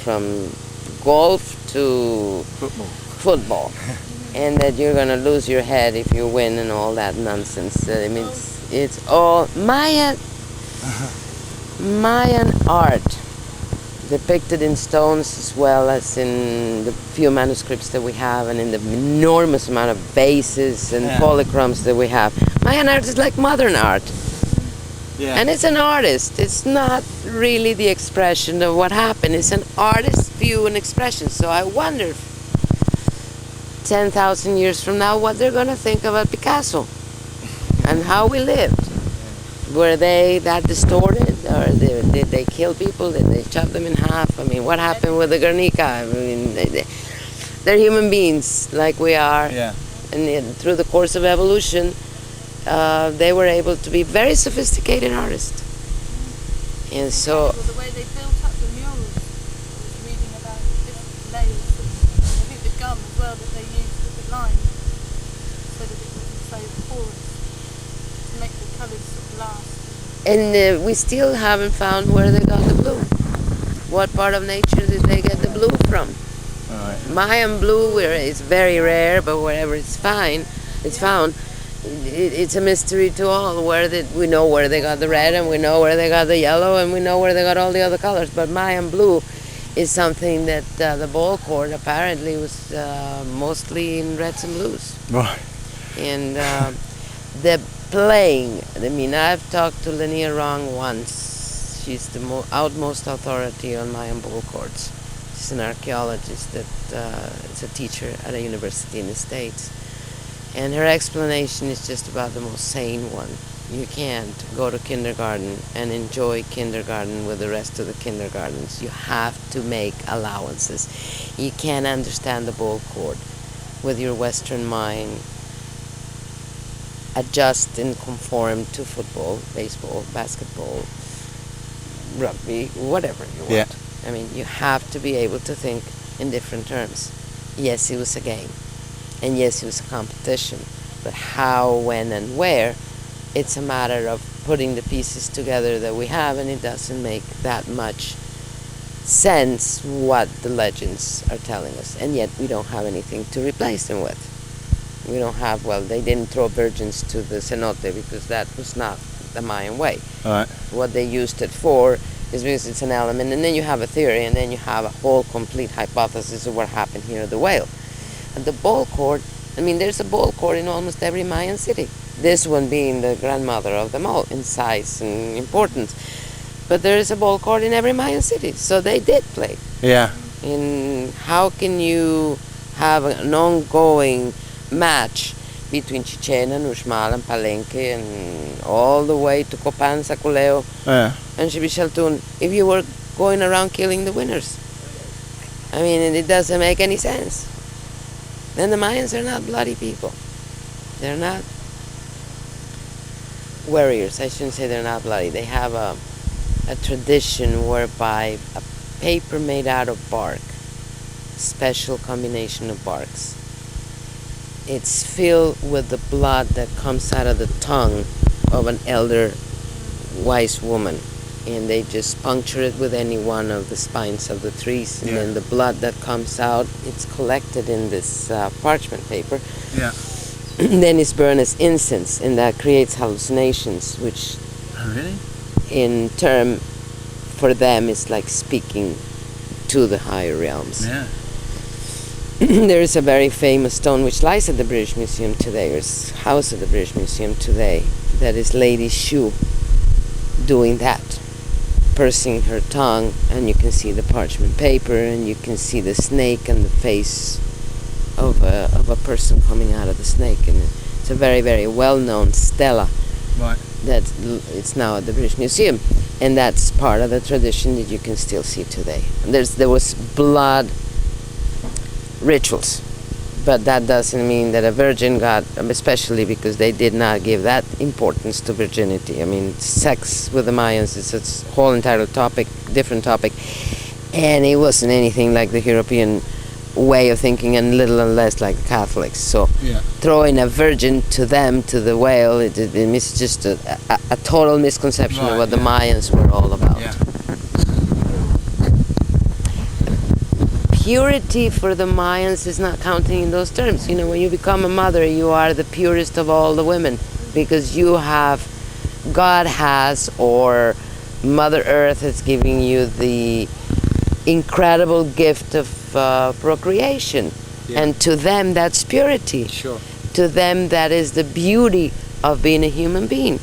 from golf to football. And that you're going to lose your head if you win and all that nonsense. I mean, it's all Mayan art, depicted in stones as well as in the few manuscripts that we have and in the enormous amount of vases and polychromes that we have. Mayan art is like modern art. Yeah. And it's an artist. It's not really the expression of what happened. It's an artist's view and expression. So I wonder 10,000 years from now what they're going to think about Picasso and how we lived. Were they that distorted, or did they kill people? Did they chop them in half? I mean, what happened with the Guernica? I mean, they're human beings like we are. Yeah. And through the course of evolution, they were able to be very sophisticated artists. And so... Well, the way they built up the murals, I was reading about different layers. I think the gum as well that they used with the lime, so that it wasn't so porous, to make the colours sort of last. And we still haven't found where they got the blue. What part of nature did they get the blue from? Right. Mayan blue, where it's very rare, but wherever it's found, it's a mystery to all. We know where they got the red, and we know where they got the yellow, and we know where they got all the other colors. But Mayan blue is something that the ball court apparently was mostly in reds and blues. Right. And the playing, I mean, I've talked to Linnea Wrong once. She's the outmost authority on Mayan ball courts. She's an archaeologist that is a teacher at a university in the States. And her explanation is just about the most sane one. You can't go to kindergarten and enjoy kindergarten with the rest of the kindergartens. You have to make allowances. You can't understand the ball court with your Western mind. Adjust and conform to football, baseball, basketball, rugby, whatever you want. Yeah. I mean, you have to be able to think in different terms. Yes, it was a game. And yes, it was a competition. But how, when, and where, it's a matter of putting the pieces together that we have, and it doesn't make that much sense what the legends are telling us. And yet we don't have anything to replace them with. We don't have, well, they didn't throw virgins to the cenote because that was not the Mayan way. All right. What they used it for is because it's an element, and then you have a theory, and then you have a whole complete hypothesis of what happened here at the whale. And the ball court, I mean, there's a ball court in almost every Mayan city. This one being the grandmother of them all in size and importance. But there is a ball court in every Mayan city, so they did play. Yeah. And how can you have an ongoing match between Chichen and Uxmal and Palenque and all the way to Copan, Saculeo, and Xibichaltun if you were going around killing the winners? I mean, it doesn't make any sense. Then the Mayans are not bloody people. They're not warriors. I shouldn't say they're not bloody. They have a tradition whereby a paper made out of bark, special combination of barks, it's filled with the blood that comes out of the tongue of an elder wise woman. And they just puncture it with any one of the spines of the trees, and then the blood that comes out, it's collected in this parchment paper. Yeah. Then it's burned as incense, and that creates hallucinations, which, in term, for them, is like speaking to the higher realms. Yeah. There is a very famous stone which lies at the British Museum today, or is housed at the British Museum today, that is Lady Shu doing that, pursing her tongue, and you can see the parchment paper, and you can see the snake and the face of a person coming out of the snake, and it's a very, very well-known stela. Right. That it's now at the British Museum, and that's part of the tradition that you can still see today. And there was blood rituals, but that doesn't mean that a virgin got, especially because they did not give that importance to virginity. I mean, sex with the Mayans is a whole entire topic, different topic, and it wasn't anything like the European way of thinking, and little and less like the Catholics. So throwing a virgin to them, to the whale, it's just a total misconception of what the Mayans were all about. Yeah. purity for the Mayans is not counting in those terms. You know, when you become a mother, you are the purest of all the women, because you have, God has, or Mother Earth is giving you the incredible gift of procreation. Yeah. And to them, that's purity. Sure. To them, that is the beauty of being a human being.